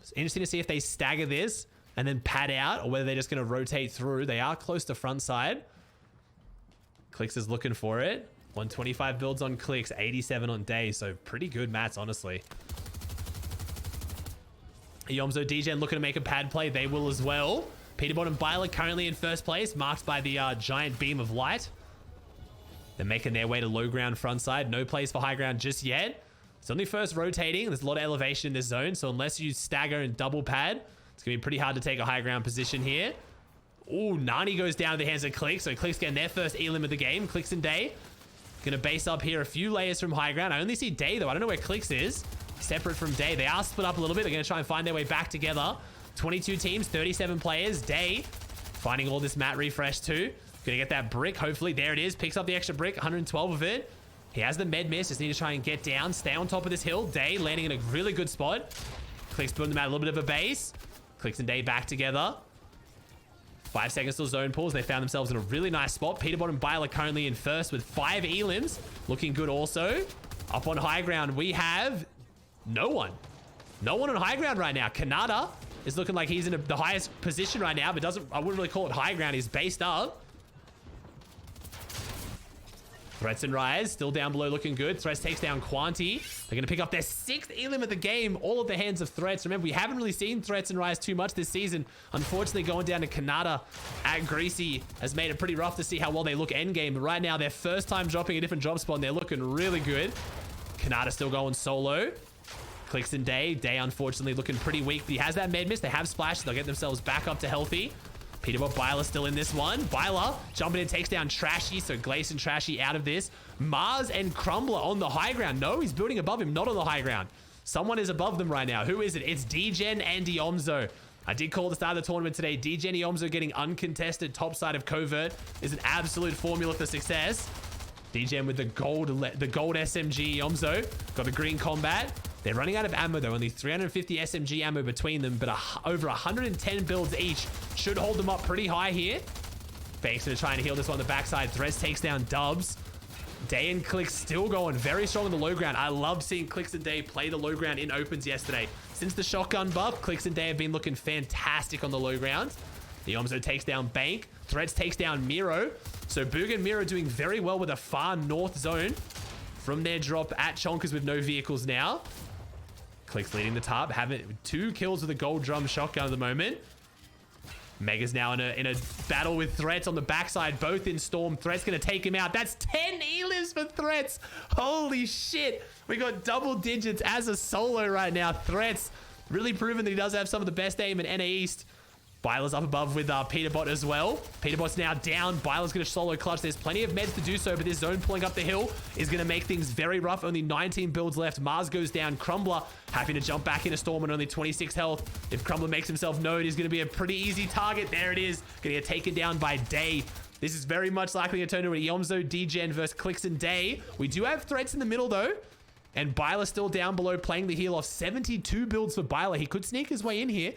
It's interesting to see if they stagger this and then pad out, or whether they're just going to rotate through. They are close to front side. Clicks is looking for it. 125 builds on Clicks, 87 on Day. So pretty good mats, honestly. Yomzo Degen looking to make a pad play. They will as well. Peterbot and Byler currently in first place, marked by the giant beam of light. They're making their way to low ground front side. No place for high ground just yet. It's only first rotating. There's a lot of elevation in this zone, so unless you stagger and double pad, it's going to be pretty hard to take a high ground position here. Ooh, Nani goes down to the hands of Clicks, so Clicks getting their first elim of the game. Clicks and Day going to base up here a few layers from high ground. I only see Day, though. I don't know where Clicks is. Separate from Day. They are split up a little bit. They're going to try and find their way back together. 22 teams, 37 players. Day finding all this mat refresh too. Gonna get that brick, hopefully. There it is. Picks up the extra brick, 112 of it. He has the med miss. Just need to try and get down. Stay on top of this hill. Day landing in a really good spot. Clicks building them out a little bit of a base. Clicks and Day back together. 5 seconds till zone pulls. They found themselves in a really nice spot. Peterbot and Byler currently in first with 5 elims. Looking good also. Up on high ground, we have no one. No one on high ground right now. Kanata is looking like he's in the highest position right now, but I wouldn't really call it high ground. He's based up. Threats and Rise still down below, looking good. Threats takes down Quanti. They're going to pick up their 6th elim of the game, all at the hands of Threats. Remember, we haven't really seen Threats and Rise too much this season. Unfortunately, going down to Kanata at Greasy has made it pretty rough to see how well they look endgame. But right now, their first time dropping a different drop spot, and they're looking really good. Kanata still going solo. Clicks and Day. Day, unfortunately, looking pretty weak, but he has that med miss. They have splashes. They'll get themselves back up to healthy. Peterbot Byler still in this one. Byler jumping in, takes down Trashy. So Glace and Trashy out of this. Mars and Crumbler on the high ground. No, he's building above him, not on the high ground. Someone is above them right now. Who is it? It's Degen and Yomzo. I did call the start of the tournament today. Degen Yomzo getting uncontested top side of Covert is an absolute formula for success. Degen with the gold SMG. Yomzo got the green combat. They're running out of ammo though. Only 350 SMG ammo between them, but over 110 builds each. Should hold them up pretty high here. Banks gonna try and heal this one on the backside. Thresh takes down Dubs. Day and Clicks still going very strong on the low ground. I loved seeing Clicks and Day play the low ground in opens yesterday. Since the shotgun buff, Clicks and Day have been looking fantastic on the low ground. The Yomzo takes down Bank. Threads takes down Miro. So Boog and Miro doing very well with a far north zone from their drop at Chonkers with no vehicles now. Clicks leading the top, having 2 kills with a gold drum shotgun at the moment. Mega's now in a battle with Threats on the backside, both in Storm. Threats gonna take him out. That's 10 elims for Threats. Holy shit. We got double digits as a solo right now. Threats really proving that he does have some of the best aim in NA East. Byler's up above with Peterbot as well. Peterbot's now down. Byler's going to solo clutch. There's plenty of meds to do so, but this zone pulling up the hill is going to make things very rough. Only 19 builds left. Mars goes down. Crumbler happy to jump back into Storm on only 26 health. If Crumbler makes himself known, he's going to be a pretty easy target. There it is. Going to get taken down by Day. This is very much likely to turn into a Yomzo Degen versus Clicks and Day. We do have Threats in the middle though. And Byler still down below playing the heal off. 72 builds for Byler. He could sneak his way in here.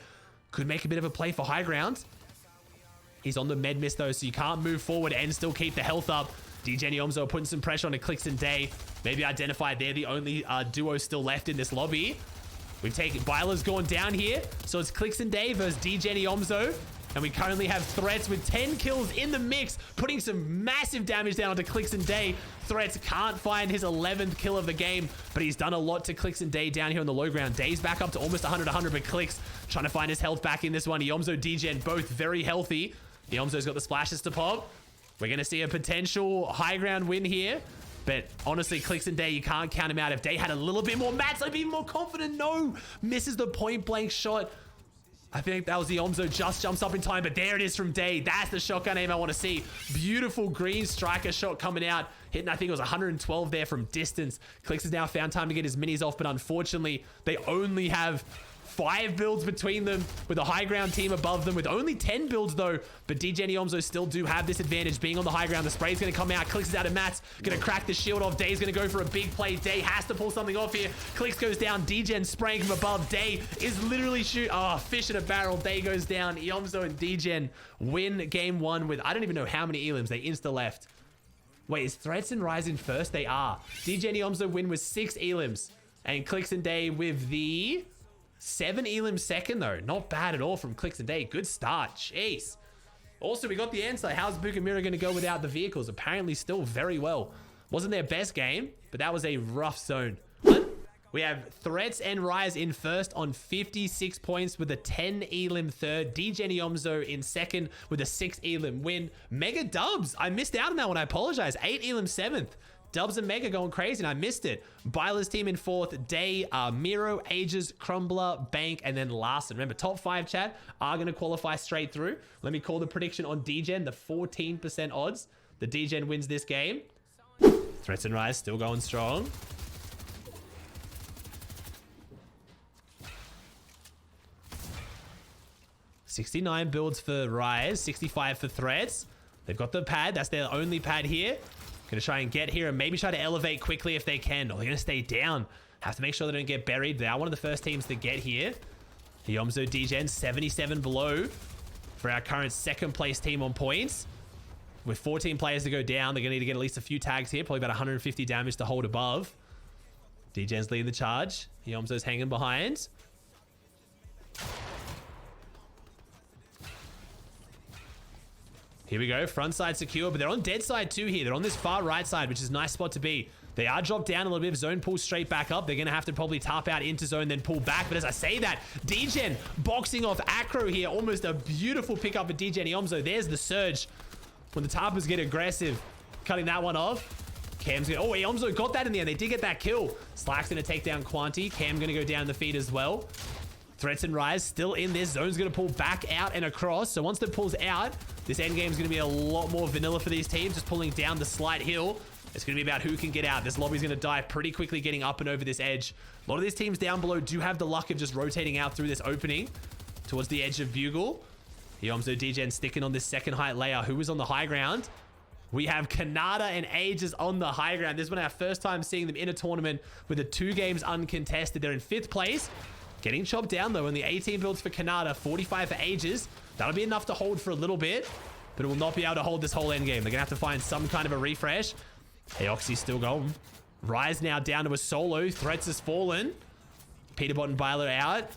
Could make a bit of a play for high ground. He's on the med miss though, so you can't move forward and still keep the health up. DJ and Yomzo putting some pressure on Clicks and Day. Maybe identify they're the only duo still left in this lobby. We've taken Byler's gone down here. So it's Clicks and Day versus DJ and Yomzo. And we currently have Threats with 10 kills in the mix, putting some massive damage down onto Clicks and Day. Threats can't find his 11th kill of the game, but he's done a lot to Clicks and Day down here on the low ground. Day's back up to almost 100, but Clicks trying to find his health back in this one. Yomzo, Degen, both very healthy. Yomzo's got the splashes to pop. We're going to see a potential high ground win here. But honestly, Clicks and Day, you can't count him out. If Day had a little bit more mats, I'd be more confident. No, misses the point blank shot. I think that was the Yomzo, just jumps up in time, but there it is from Day. That's the shotgun aim I want to see. Beautiful green striker shot coming out, hitting, I think it was 112 there from distance. Clicks has now found time to get his minis off, but unfortunately, they only have 5 builds between them with a high ground team above them with only 10 builds though. But DJ and Yomzo still do have this advantage being on the high ground. The spray's going to come out. Clicks is out of mats. Going to crack the shield off. Day's going to go for a big play. Day has to pull something off here. Clicks goes down. DJ spraying from above. Day is literally fish in a barrel. Day goes down. Yomzo and DJ win game 1 with, I don't even know how many elims. They insta left. Wait, is Threats and Rise in first? They are. DJ and Yomzo win with 6 elims. And Clicks and Day with the 7 elim second, though. Not bad at all from Clicks and Day. Good start. Jeez. Also, we got the answer. How's Bukamira going to go without the vehicles? Apparently still very well. Wasn't their best game, but that was a rough zone. We have Threats and Rise in first on 56 points with a 10 elim third. DJ Yomzo in second with a 6 elim win. Mega Dubs. I missed out on that one. I apologize. 8 elim seventh. Dubs and Mega going crazy, and I missed it. Byler's team in fourth. Day, Miro, Ages, Crumbler, Bank, and then Larson. Remember, top 5 chat are going to qualify straight through. Let me call the prediction on DGen. The 14% odds. The DGen wins this game. Threats and Rise still going strong. $69 builds for Rise, 65 for Threats. They've got the pad. That's their only pad here. Gonna try and get here and maybe try to elevate quickly if they can. Or they're gonna stay down. Have to make sure they don't get buried. They are one of the first teams to get here. The Yomzo DGen, 77 below for our current second place team on points. With 14 players to go down, they're gonna need to get at least a few tags here. Probably about 150 damage to hold above. DGen's leading the charge. Yomzo's hanging behind. Here we go. Front side secure, but they're on dead side too here. They're on this far right side, which is a nice spot to be. They are dropped down a little bit. Zone pulls straight back up. They're going to have to probably tap out into zone, then pull back. But as I say that, DGen boxing off Acro here. Almost a beautiful pickup at DGen Yomzo. There's the surge. When the tappers get aggressive, cutting that one off. Cam's going to... Oh, Yomzo got that in the end. They did get that kill. Slack's going to take down Quanti. Cam going to go down the feed as well. Threats and Rise still in this. Zone's going to pull back out and across. So once it pulls out, this end game is going to be a lot more vanilla for these teams. Just pulling down the slight hill. It's going to be about who can get out. This lobby's going to die pretty quickly getting up and over this edge. A lot of these teams down below do have the luck of just rotating out through this opening towards the edge of Bugle. Yomzo DGen sticking on this second height layer. Who is on the high ground? We have Kanata and Ages on the high ground. This is one of our first time seeing them in a tournament with the 2 games uncontested. They're in 5th place. Getting chopped down though in the 18 builds for Kanata, 45 for Ages. That'll be enough to hold for a little bit, but it will not be able to hold this whole end game. They're gonna have to find some kind of a refresh. Hey, Oxy's still going. Rise now down to a solo. Threats has fallen. Peterbot and Byler out.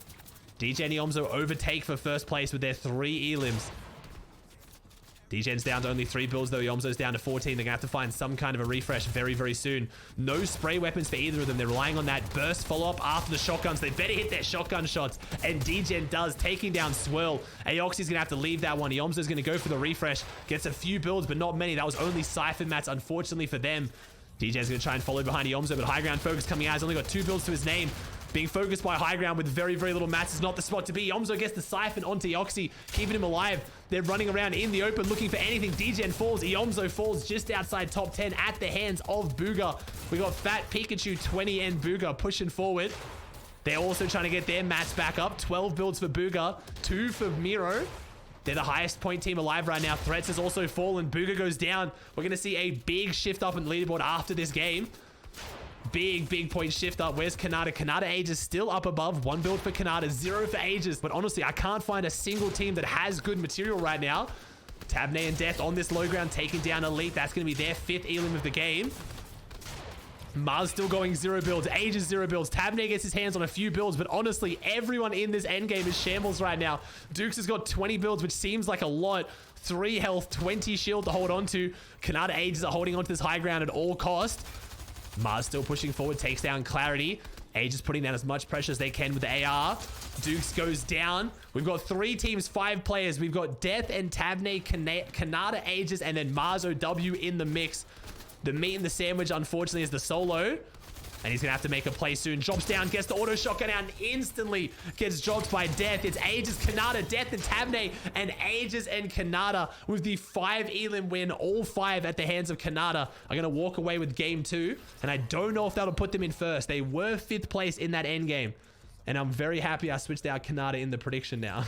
DJ and Yomzo overtake for first place with their 3 elims. DGen's down to only 3 builds though. Yomzo's down to 14. They're gonna have to find some kind of a refresh very, very soon. No spray weapons for either of them. They're relying on that burst follow-up after the shotguns. They better hit their shotgun shots. And DGen does, taking down Swirl. Aoxy's gonna have to leave that one. Yomzo's gonna go for the refresh. Gets a few builds, but not many. That was only Siphon mats, unfortunately for them. DJ's gonna try and follow behind Yomzo, but high ground focus coming out. He's only got 2 builds to his name. Being focused by high ground with very, very little mats is not the spot to be. Yomzo gets the Siphon onto Yoxi, keeping him alive. They're running around in the open looking for anything. DGen falls. Yomzo falls just outside top 10 at the hands of Booga. We got Fat Pikachu 20 and Booga pushing forward. They're also trying to get their mats back up. 12 builds for Booga, 2 for Miro. They're the highest point team alive right now. Threats has also fallen. Booga goes down. We're going to see a big shift up in the leaderboard after this game. Big point shift up. Where's Kanata? Kanata Ages still up above. 1 build for Kanata, 0 for Ages. But honestly, I can't find a single team that has good material right now. Tabney and Death on this low ground, taking down Elite. That's going to be their 5th elim of the game. Mars still going 0 builds. Ages 0 builds. Tabney gets his hands on a few builds, but honestly, everyone in this endgame is shambles right now. Dukes has got 20 builds, which seems like a lot. 3 health, 20 shield to hold on to. Kanata Ages are holding on to this high ground at all cost. Mars still pushing forward, takes down Clarity. Ages putting down as much pressure as they can with the AR. Dukes goes down. We've got 3 teams, 5 players. We've got Death and Tabney, Kanata Ages, and then Mars OW in the mix. The meat in the sandwich, unfortunately, is the solo. And he's going to have to make a play soon. Drops down, gets the auto shotgun out, and instantly gets dropped by Death. It's Ages, Kanata, Death, and Tabney. And Ages and Kanata with the 5 elim win. All 5 at the hands of Kanata are going to walk away with game 2. And I don't know if that'll put them in first. They were 5th place in that end game. And I'm very happy I switched out Kanata in the prediction now.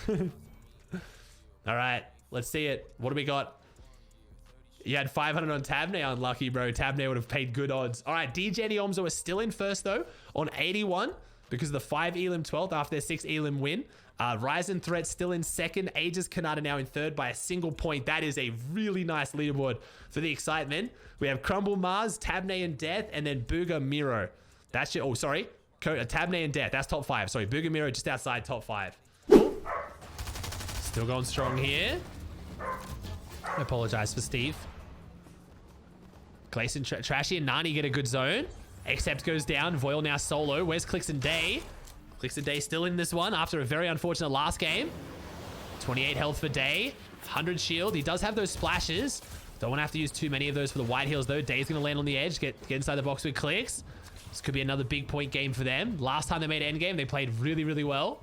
All right, let's see it. What do we got? You had 500 on Tabney. Unlucky, bro. Tabney would have paid good odds. All right, DJ and Yomzo are still in first, though, on 81 because of the 5 elim 12th after their 6 elim win. Rise and Threat still in second. Ages Kanata now in third by a single point. That is a really nice leaderboard for the excitement. We have Crumble Mars, Tabney and Death, and then Booga Miro. That's your... Oh, sorry. Tabney and Death. That's top 5. Sorry, Bugamiro just outside top 5. Cool. Still going strong here. I apologize for Steve. Clayson, Trashy, and Nani get a good zone. Accept goes down. Voil now solo. Where's Clicks and Day? Clicks and Day still in this one after a very unfortunate last game. 28 health for Day. 100 shield. He does have those splashes. Don't want to have to use too many of those for the white heals though. Day's going to land on the edge. Get inside the box with Clicks. This could be another big point game for them. Last time they made endgame, they played really, really well.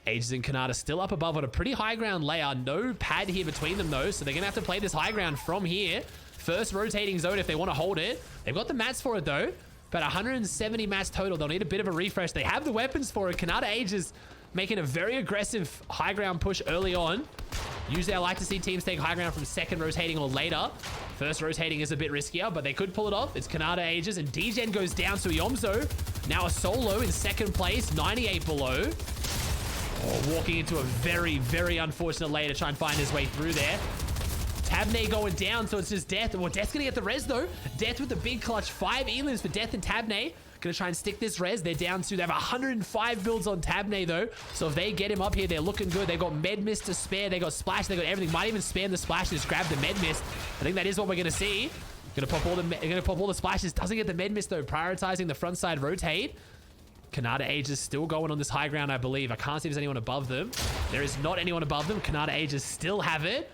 Ages and Kanata still up above on a pretty high ground layer. No pad here between them though, so they're gonna have to play this high ground from here. First rotating zone if they want to hold it. They've got the mats for it though. About 170 mats total. They'll need a bit of a refresh. They have the weapons for it. Kanata Ages making a very aggressive high ground push early on. Usually I like to see teams take high ground from second rotating or later. First rotating is a bit riskier, but they could pull it off. It's Kanata Ages and Degen goes down to Yomzo. Now a solo in second place, 98 below. Oh, walking into a very, very unfortunate layer to try and find his way through there. Tabney going down, so it's just Death. Well, Death's gonna get the res though. Death with the big clutch. 5 elims for Death and Tabney. Gonna try and stick this res. They're down to, they have 105 builds on Tabney though. So if they get him up here, they're looking good. They got med mist to spare. They got splash. They got everything. Might even spam the splash. Just grab the med mist. I think that is what we're gonna see. Gonna pop all the splashes. Doesn't get the med mist though. Prioritizing the front side rotate. Kanata Ages still going on this high ground, I believe. I can't see if there's anyone above them. There is not anyone above them. Kanata Ages still have it.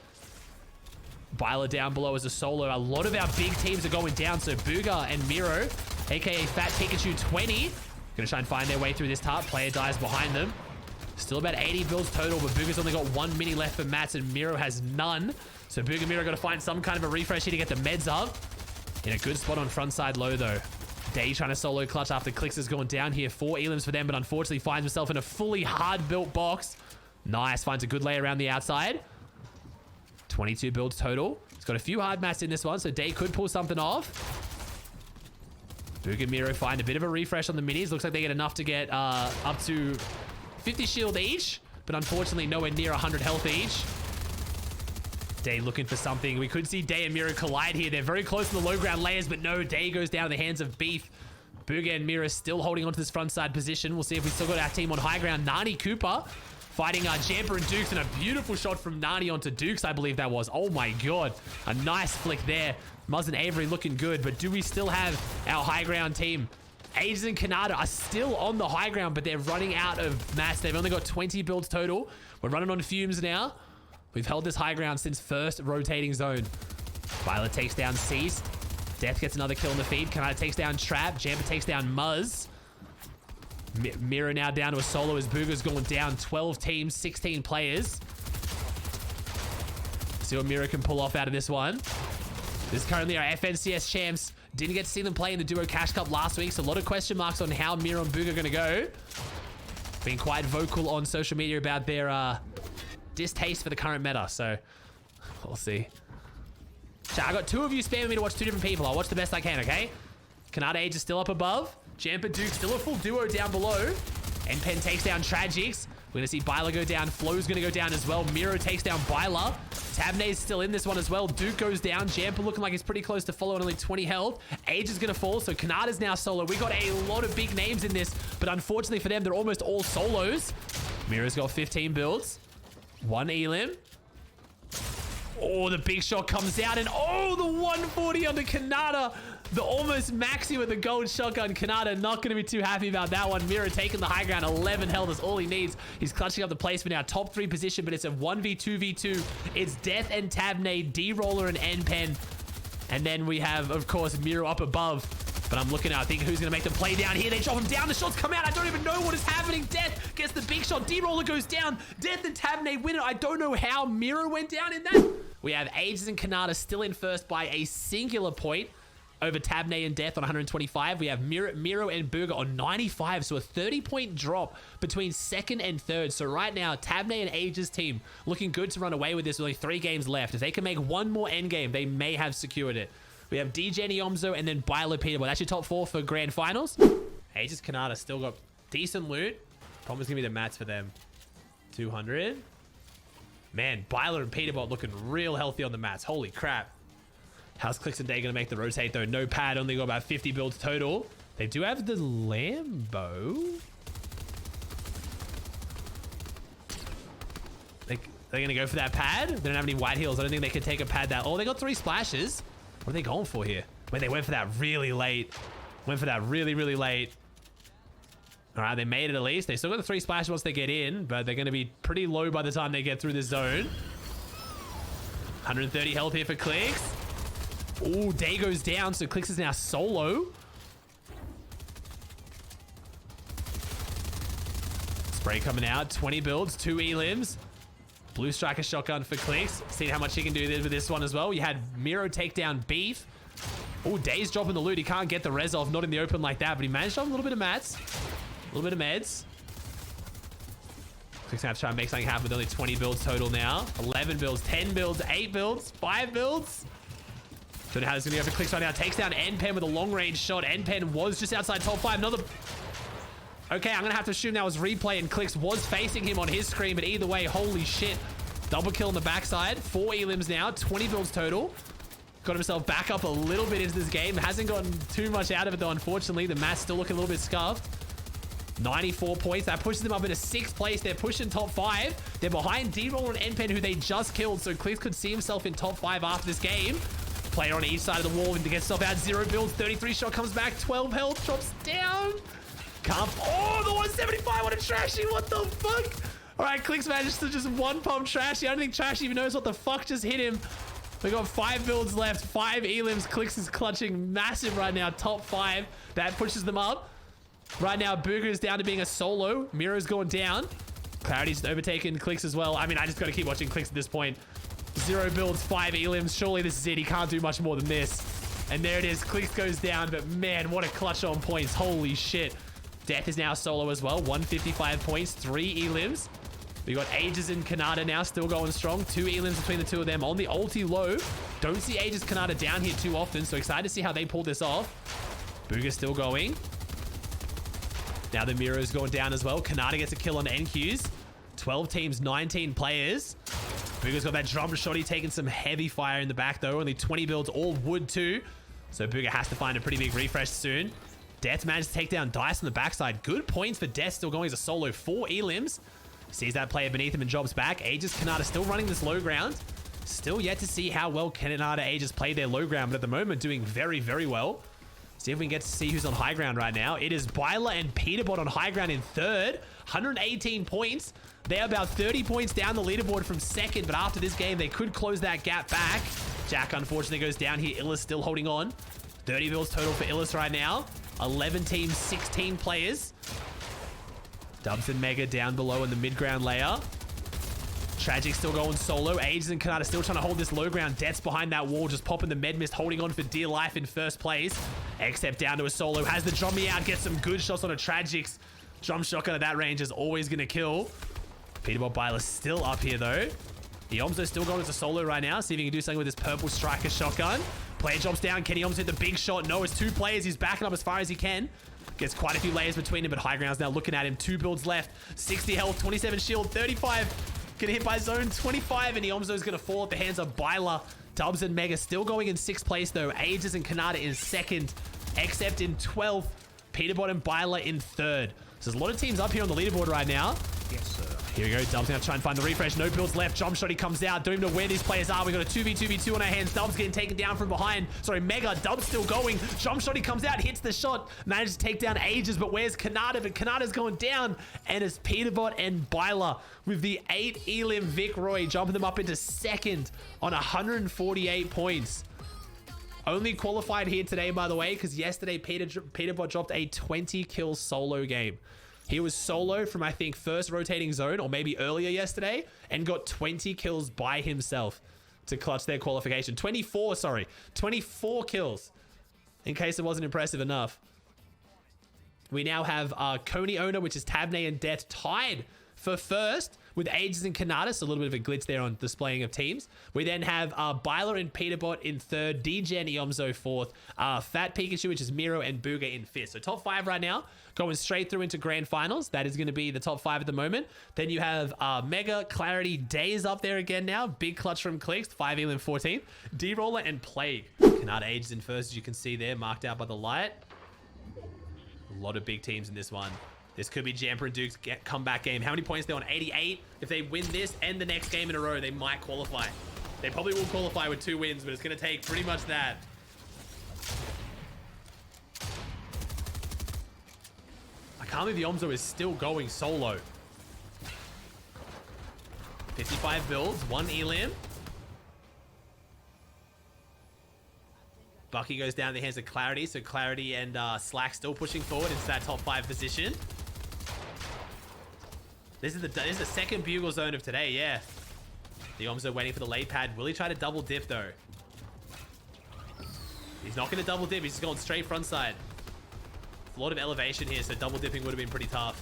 Byler down below as a solo. A lot of our big teams are going down. So Booga and Miro, aka Fat Pikachu 20, gonna try and find their way through this top. Player dies behind them. Still about 80 builds total, but Booga's only got 1 mini left for mats and Miro has none. So Booga and Miro got to find some kind of a refresh here to get the meds up. In a good spot on front side low though. Day trying to solo clutch after Clicks has gone down here. 4 elims for them, but unfortunately finds himself in a fully hard-built box. Nice, finds a good lay around the outside. 22 builds total. He's got a few hard mats in this one, so Day could pull something off. Boog and Miro find a bit of a refresh on the minis. Looks like they get enough to get up to 50 shield each, but unfortunately nowhere near 100 health each. Day looking for something. We could see Day and Miro collide here. They're very close to the low ground layers, but no, Day goes down in the hands of Beef. Booga and Miro still holding onto this front side position. We'll see if we still got our team on high ground. Nani Cooper fighting Jamper and Dukes, and a beautiful shot from Nani onto Dukes, I believe that was. Oh my god. A nice flick there. Muzz and Avery looking good, but do we still have our high ground team? Ages and Kanata are still on the high ground, but they're running out of mats. They've only got 20 builds total. We're running on fumes now. We've held this high ground since first rotating zone. Violet takes down Ceased. Death gets another kill in the feed. Kanata takes down Trap. Jamper takes down Muzz. Miro now down to a solo as Booga's going down. 12 teams, 16 players. See what Miro can pull off out of this one. This is currently our FNCS champs. Didn't get to see them play in the Duo Cash Cup last week, so a lot of question marks on how Miro and Booga are going to go. Being quite vocal on social media about their distaste for the current meta, so we'll see. So I got 2 of you spamming me to watch 2 different people. I'll watch the best I can, okay? Kanata Age is still up above. Jamper Duke still a full duo down below. And Pen takes down Tragics. We're going to see Byler go down. Flo's going to go down as well. Miro takes down Byler. Tabney's still in this one as well. Duke goes down. Jamper looking like he's pretty close to follow on only 20 health. Age is going to fall, so Kanata's now solo. We got a lot of big names in this, but unfortunately for them, they're almost all solos. Miro's got 15 builds. 1 elim. Oh, the big shot comes out, and oh, the 140 on the Kanata. The almost maxi with the gold shotgun. Kanata not going to be too happy about that one. Miro taking the high ground. 11 health is all he needs. He's clutching up the placement now. Top 3 position, but it's a 1v2v2. It's Death and Tabney, D-Roller and N-Pen. And then we have, of course, Miro up above. But I'm looking at, I think, who's going to make the play down here. They drop him down. The shots come out. I don't even know what is happening. Death gets the big shot. D-Roller goes down. Death and Tabney win it. I don't know how Miro went down in that. We have Ages and Kanata still in first by a singular point over Tabney and Death on 125. We have Miro and Booga on 95. So a 30-point drop between second and third. So right now, Tabney and Ages team looking good to run away with this with only 3 games left. If they can make one more endgame, they may have secured it. We have DJ Niomzo and then Byler Peterboy. That's your top 4 for grand finals. Ages Kanata still got decent loot. Problem is going to be the mats for them. 200. Man, Byler and Peterbot looking real healthy on the mats. Holy crap. How's Clicks and Day going to make the rotate though? No pad, only got about 50 builds total. They do have the Lambo. They're going to go for that pad. They don't have any white heels. I don't think they can take a pad that. Oh, they got 3 splashes. What are they going for here? Wait, they went for that really late. Went for that really, really late. All right, they made it at least. They still got the 3 splashes once they get in, but they're going to be pretty low by the time they get through this zone. 130 health here for Clicks. Oh, Day goes down, so Clicks is now solo. Spray coming out. 20 builds, 2 elims. Blue Striker shotgun for Clicks. Seeing how much he can do with this one as well. You had Miro take down Beef. Oh, Day's dropping the loot. He can't get the res off, not in the open like that, but he managed to have a little bit of mats. A little bit of meds. Clicks gonna have to try and make something happen with only 20 builds total now. 11 builds, 10 builds, 8 builds, 5 builds. Don't know how this is gonna go for Clicks right now. Takes down NPen with a long range shot. NPen was just outside top 5. Another... Okay, I'm gonna have to assume that was replay and Clicks was facing him on his screen, but either way, holy shit. Double kill on the backside. 4 elims now, 20 builds total. Got himself back up a little bit into this game. Hasn't gotten too much out of it though, unfortunately. The mat's still looking a little bit scuffed. 94 points. That pushes them up into 6th place. They're pushing top 5. They're behind D-Roll and NPen, who they just killed, so Clicks could see himself in top 5 after this game. Player on each side of the wall to get himself out. 0 builds, 33 shot comes back, 12 health, drops down. Can't... Oh, the 175 on a Trashy. What the fuck? All right, Clicks managed to just one pump Trashy. I don't think Trashy even knows what the fuck just hit him. We got 5 builds left, 5 elims. Clicks is clutching massive right now, top 5. That pushes them up. Right now, Booger is down to being a solo. Miro's going down. Clarity's overtaken Clicks as well. I mean, I just got to keep watching Clicks at this point. 0 builds, 5 elims. Surely this is it. He can't do much more than this. And there it is. Clicks goes down, but man, what a clutch on points. Holy shit. Death is now solo as well. 155 points, 3 elims. We got Aegis and Kanata now still going strong. 2 elims between the two of them on the ulti low. Don't see Aegis Kanata down here too often, so excited to see how they pull this off. Booger's still going. Now the Miro's going down as well. Kanata gets a kill on NQs. 12 teams, 19 players. Booger's got that drum shotty taking some heavy fire in the back though. Only 20 builds, all wood too. So Booger has to find a pretty big refresh soon. Death managed to take down Dice on the backside. Good points for Death, still going as a solo. 4 elims. Sees that player beneath him and jobs back. Aegis Kanata still running this low ground. Still yet to see how well Kanata Aegis played their low ground, but at the moment doing very, very well. See if we can get to see who's on high ground right now. It is Byler and Peterbot on high ground in 3rd. 118 points. They're about 30 points down the leaderboard from 2nd, but after this game, they could close that gap back. Jack unfortunately goes down here. Illis still holding on. 30 builds total for Illis right now. 11 teams, 16 players. Dubs and Mega down below in the mid-ground layer. Tragic still going solo. Aegis and Kanata still trying to hold this low ground. Death's behind that wall, just popping the med mist, holding on for dear life in 1st place. Except down to a solo. Has the drummy out, gets some good shots on a Tragics. Drum shotgun at that range is always going to kill. Peterbot Byler still up here though. Yomzo still going as a solo right now. See if he can do something with this purple striker shotgun. Player drops down. Kenny Yomzo hit the big shot. No, it's 2 players. He's backing up as far as he can. Gets quite a few layers between him, but high ground's now looking at him. 2 builds left. 60 health, 27 shield, 35. Get hit by zone, 25, and Yomzo's going to fall at the hands of Byler. Dubs and Mega still going in 6th place, though. Aegis and Kanata in 2nd, except in 12th. Peterbot and Byler in 3rd. So there's a lot of teams up here on the leaderboard right now. Yes, sir. Here we go. Dubs now trying to find the refresh. No builds left. Jump shot. He comes out. Don't even know where these players are. We got a 2v2v2 on our hands. Dubs getting taken down from behind. Sorry, Mega. Dubs still going. Jump shot. He comes out. Hits the shot. Manages to take down Aegis. But where's Kanata? But Kanata's going down. And it's Peterbot and Byler with the 8 Elim Vic Roy, jumping them up into 2nd on 148 points. Only qualified here today, by the way, because yesterday Peterbot dropped a 20 kill solo game. He was solo from, I think, 1st rotating zone or maybe earlier yesterday and got 20 kills by himself to clutch their qualification. 24 kills, in case it wasn't impressive enough. We now have Coney owner, which is Tabney and Death, tied for 1st with Aegis and Kanata. So a little bit of a glitch there on displaying of teams. We then have Byler and Peterbot in 3rd, DJ and Yomzo 4th, Fat Pikachu, which is Miro, and Booger in 5th. So top 5 right now, going straight through into grand finals. That is going to be the top 5 at the moment. Then you have Mega, Clarity, Day is up there again now. Big clutch from Clicks, 5 Elim 14th. D-Roller and Plague. Kanata Aegis in 1st, as you can see there, marked out by the light. lot of big teams in this one. This could be Jamper and Duke's comeback game. How many points they're on? 88. If they win this and the next game in a row, they might qualify. They probably will qualify with 2 wins, but it's going to take pretty much that. I can't believe the Yomzo is still going solo. 55 builds, 1 elim. Bucky goes down in the hands of Clarity, so Clarity and Slack still pushing forward into that top 5 position. This is the second bugle zone of today, yeah. The Yomzo waiting for the late pad. Will he try to double dip though? He's not going to double dip, he's just going straight front side. A lot of elevation here, so double dipping would have been pretty tough.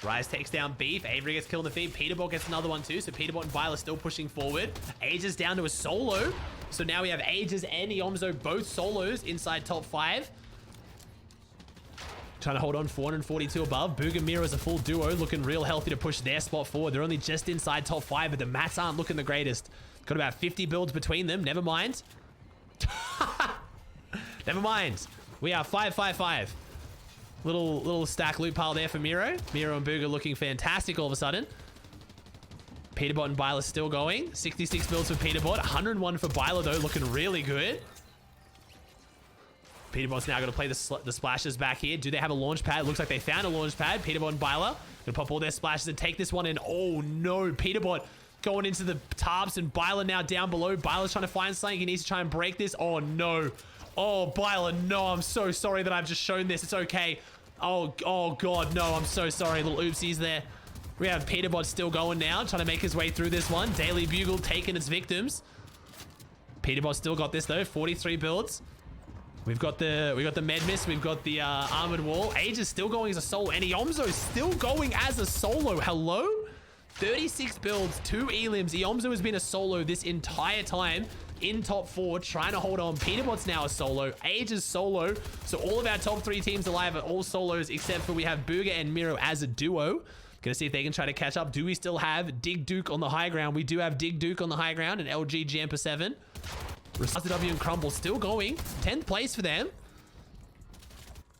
Rise takes down Beef. Avery gets killed in the feed. Peterbot gets another one too. So Peterbot and Viola still pushing forward. Aegis down to a solo. So now we have Aegis and Yomzo both solos inside top 5. Trying to hold on 442 above. Boog and Miro is a full duo. Looking real healthy to push their spot forward. They're only just inside top 5, but the mats aren't looking the greatest. Got about 50 builds between them. Never mind. Never mind. We are 5-5-5. Little stack loot pile there for Miro. Miro and Booga looking fantastic all of a sudden. Peterbot and Byler still going. 66 builds for Peterbot. 101 for Byler though, looking really good. Peterbot's now going to play the splashes back here. Do they have a launch pad? Looks like they found a launch pad. Peterbot and Byler going to pop all their splashes and take this one in. Oh no, Peterbot going into the tarps and Byler now down below. Byler's trying to find something. He needs to try and break this. Oh no. Oh, Byler, no, I'm so sorry that I've just shown this. It's okay. Oh God, no, I'm so sorry. Little oopsies there. We have Peterbot still going now, trying to make his way through this one. Daily Bugle taking its victims. Peterbot still got this though, 43 builds. We got the Med Mist, we've got the Armored Wall. Age is still going as a solo, and Iomzo is still going as a solo. Hello? 36 builds, 2 elims. Iomzo has been a solo this entire time. In top 4, trying to hold on. Peterbot's now a solo. Age is solo. So all of our top 3 teams alive are all solos, except for we have Booga and Miro as a duo. Gonna see if they can try to catch up. Do we still have Dig Duke on the high ground? We do have Dig Duke on the high ground and LG Jamper 7. Restart W and Crumble still going. 10th place for them.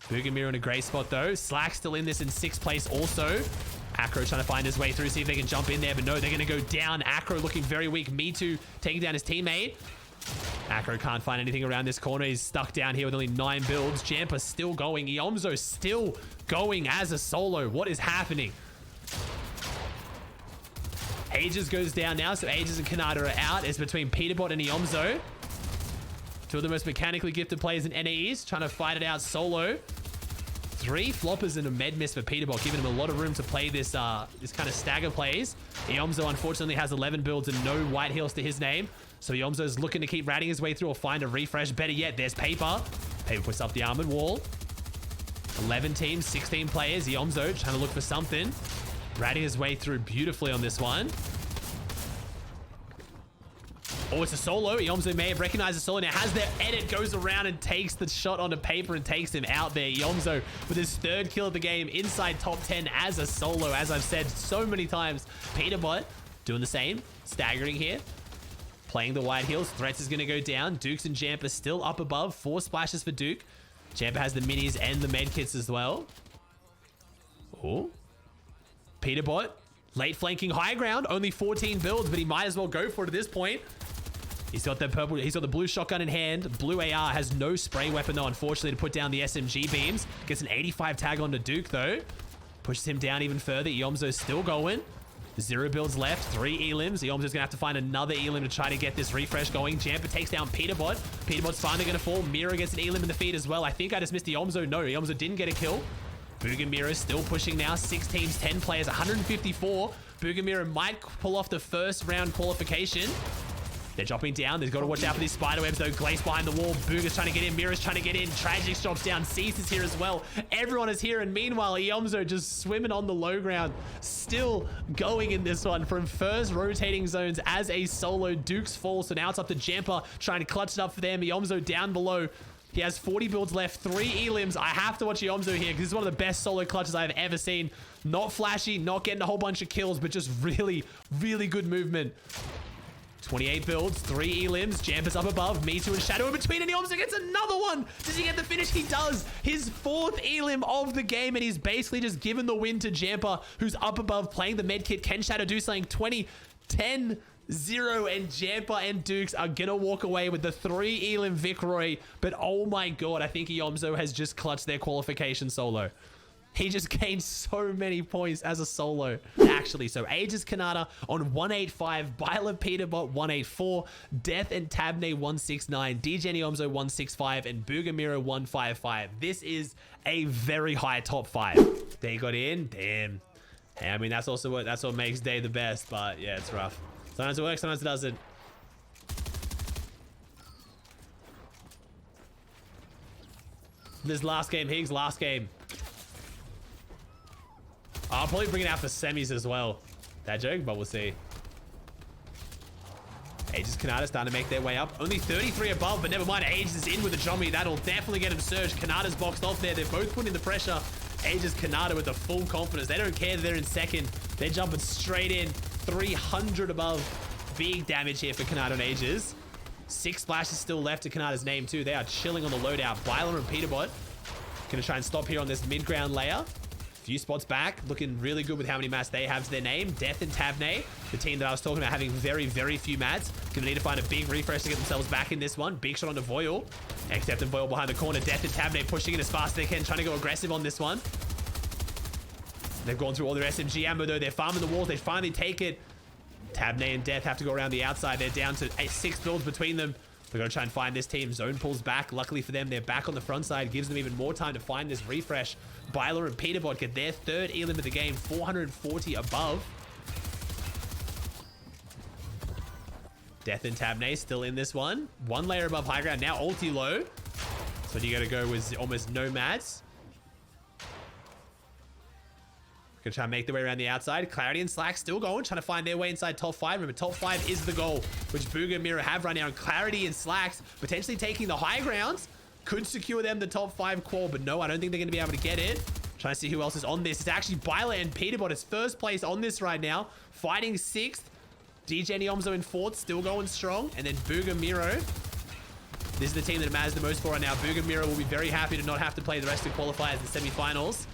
Booga Miro in a great spot though. Slack still in this in 6th place also. Acro trying to find his way through, see if they can jump in there, but no, they're going to go down. Acro looking very weak. Me Too taking down his teammate. Acro can't find anything around this corner. He's stuck down here with only 9 builds. Jamper still going. Iomzo still going as a solo. What is happening? Aegis goes down now, so Aegis and Kanata are out. It's between Peterbot and Iomzo. 2 of the most mechanically gifted players in NAEs, trying to fight it out solo. 3 floppers and a Med Mist for Peterbot, giving him a lot of room to play this this kind of stagger plays. Iomzo unfortunately has 11 builds and no white heals to his name. So Iomzo's looking to keep ratting his way through or find a refresh. Better yet, there's Paper. Paper puts up the Armored Wall. 11 teams, 16 players. Iomzo trying to look for something. Ratting his way through beautifully on this one. Oh, it's a solo. Iomzo may have recognized the solo. Now has their edit, goes around and takes the shot onto Paper and takes him out there. Iomzo with his 3rd kill of the game inside top 10 as a solo, as I've said so many times. Peterbot doing the same, staggering here. Playing the wide heals. Threats is going to go down. Dukes and Jamper still up above. 4 splashes for Duke. Jamper has the minis and the med kits as well. Oh. Peterbot, late flanking high ground. Only 14 builds, but he might as well go for it at this point. He's got the purple, he's got the blue shotgun in hand. Blue AR has no spray weapon though, unfortunately, to put down the SMG beams. Gets an 85 tag onto Duke though. Pushes him down even further. Iomzo's still going. 0 builds left, 3 elims. Iomzo's gonna have to find another elim to try to get this refresh going. Jamper takes down Peterbot. Peterbot's finally gonna fall. Miro gets an elim in the feed as well. I think I just missed Iomzo. No, Iomzo didn't get a kill. Boogamiro still pushing now. 6 teams, 10 players, 154. Boogamiro might pull off the first round qualification. They're dropping down. They've got to watch out for these spiderwebs though. Glace behind the wall. Booga's trying to get in. Mira's trying to get in. Tragic drops down. Cease is here as well. Everyone is here. And meanwhile, Iomzo just swimming on the low ground. Still going in this one from first rotating zones as a solo. Duke's fall. So now it's up to Jamper trying to clutch it up for them. Iomzo down below. He has 40 builds left, 3 elims. I have to watch Iomzo here because this is one of the best solo clutches I've ever seen. Not flashy, not getting a whole bunch of kills, but just really, really good movement. 28 builds, 3 elims, Jampa's up above, Me Too and Shadow in between, and he also gets another one. Does he get the finish? He does. His 4th elim of the game, and he's basically just given the win to Jampa, who's up above playing the medkit. Can Shadow do something? 20, 10, 0, and Jampa and Dukes are gonna walk away with the 3 elim Vicroy. But oh my god, I think Yomzo has just clutched their qualification solo. He just gained so many points as a solo. Actually, so Aegis Kanata on 185, Byla Peterbot 184, Death and Tabne 169, DJ Yomzo 165, and Bugamiro 155. This is a very high top 5. They got in, damn. Hey, I mean, that's what makes Day the best, but yeah, it's rough. Sometimes it works, sometimes it doesn't. This last game, Higgs, last game. I'll probably bring it out for semis as well. That joke, but we'll see. Aegis Kanata starting to make their way up. Only 33 above, but never mind. Aegis is in with the Jommy. That'll definitely get him surged. Kanata's boxed off there. They're both putting the pressure. Aegis Kanata with the full confidence. They don't care that they're in second. They're jumping straight in. 300 above. Big damage here for Kanata and Aegis. 6 splashes still left to Kanata's name too. They are chilling on the loadout. Byler and Peterbot gonna try and stop here on this mid-ground layer. Few spots back, looking really good with how many mats they have to their name. Death and Tabne, the team that I was talking about having very, very few mats. Gonna need to find a big refresh to get themselves back in this one. Big shot on the Voil. Except and Voil behind the corner. Death and Tabne pushing it as fast as they can, trying to go aggressive on this one. They've gone through all their SMG ammo though. They're farming the walls. They finally take it. Tabne and Death have to go around the outside. They're down to 6 builds between them. They're going to try and find this team. Zone pulls back. Luckily for them, they're back on the front side. Gives them even more time to find this refresh. Byler and Peterbot get their 3rd elim of the game. 440 above. Death and Tabne still in this one. 1 layer above high ground. Now ulti low. So you got to go with almost no mats. Gonna try and make their way around the outside. Clarity and Slack still going, trying to find their way inside top 5. Remember, top 5 is the goal, which Booga and Mira have right now. And Clarity and Slacks potentially taking the high grounds could secure them the top 5 qual, but no, I don't think they're gonna be able to get it. Trying to see who else is on this. It's actually Byla and Peterbot is 1st place on this right now, fighting 6th. DJ Niomzo in 4th, still going strong, and then Booga Miro. This is the team that matters the most for right now. Booga Miro will be very happy to not have to play the rest of the qualifiers in semi-finals.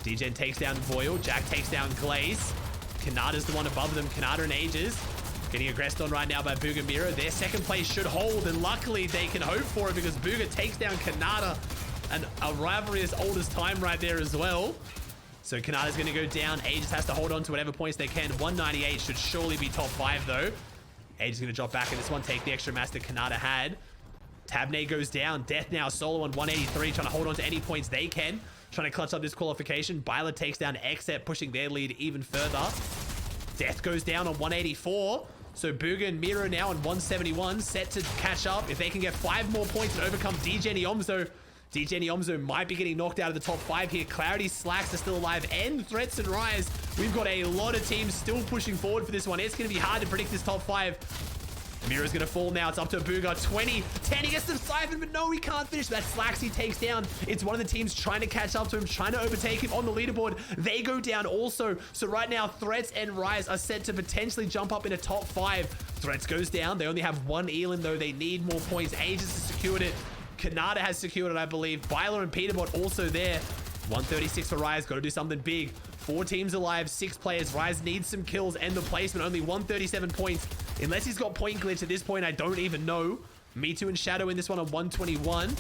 DJ takes down Voil. Jack takes down Glaze. Kanata's the one above them. Kanata and Aegis getting aggressed on right now by Booga Miro. Their 2nd place should hold, and luckily they can hope for it because Booga takes down Kanata, and a rivalry as old as time right there as well. So Kanata's going to go down. Aegis has to hold on to whatever points they can. 198 should surely be top 5 though. Aegis going to drop back in this one, take the extra mass that Kanata had. Tabne goes down. Death now solo on 183, trying to hold on to any points they can. Trying to clutch up this qualification. Byla takes down Exet, pushing their lead even further. Death goes down on 184. So Booga and Miro now on 171, set to catch up. If they can get 5 more points and overcome DJ Niomzo, DJ Niomzo might be getting knocked out of the top 5 here. Clarity, Slacks are still alive, and Threats and Rise. We've got a lot of teams still pushing forward for this one. It's going to be hard to predict this top 5. Miro's gonna fall now. It's up to Booga. 20, 10. He gets the siphon, but no, he can't finish. That Slacks he takes down. It's one of the teams trying to catch up to him, trying to overtake him on the leaderboard. They go down also. So right now, Threats and Rise are set to potentially jump up in a top 5. Threats goes down. They only have 1 elim though. They need more points. Aegis has secured it. Kanata has secured it, I believe. Byler and Peterbot also there. 136 for Rise. Got to do something big. 4 teams alive, 6 players. Rise needs some kills and the placement. Only 137 points. Unless he's got point glitch at this point, I don't even know. Me Too and Shadow in this one on 121.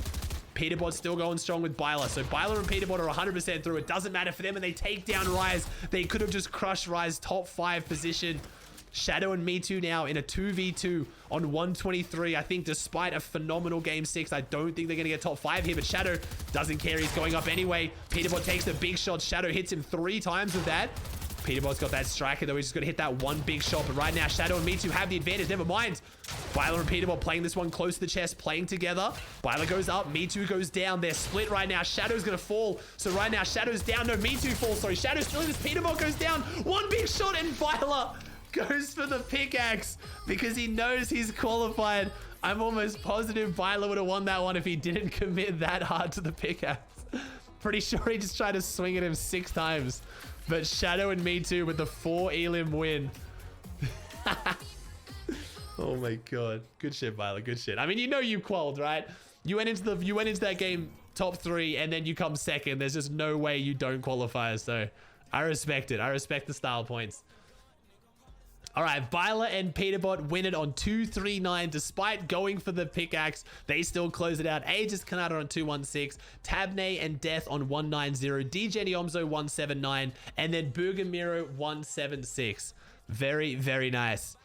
Peterbot's still going strong with Byler. So Byler and Peterbot are 100% through. It doesn't matter for them, and they take down Rise. They could have just crushed Rise top 5 position. Shadow and Me Too now in a 2v2 on 123. I think despite a phenomenal game 6, I don't think they're going to get top 5 here, but Shadow doesn't care. He's going up anyway. Peterbot takes the big shot. Shadow hits him 3 times with that. Peterbot's got that striker though. He's just going to hit that one big shot, but right now Shadow and Me Too have the advantage. Never mind. Byler and Peterbot playing this one close to the chest, playing together. Byler goes up. Me Too goes down. They're split right now. Shadow's going to fall. So right now Shadow's down. No, Me Too falls. Sorry, Shadow's still in this. Peterbot goes down. One big shot, and Byler goes for the pickaxe because he knows he's qualified. I'm almost positive Byler would have won that one if he didn't commit that hard to the pickaxe. Pretty sure he just tried to swing at him 6 times. But Shadow and Me Too with the 4 elim win. Oh my god. Good shit, Violet. Good shit. I mean, you know you qualled, right? You went into that game top 3 and then you come second. There's just no way you don't qualify. So I respect it. I respect the style points. All right, Violet and Peterbot win it on 239. Despite going for the pickaxe, they still close it out. Aegis Kanata on 216. Tabney and Death on 190. DJ Niomzo 179. And then Bugamiro 176. Very, very nice.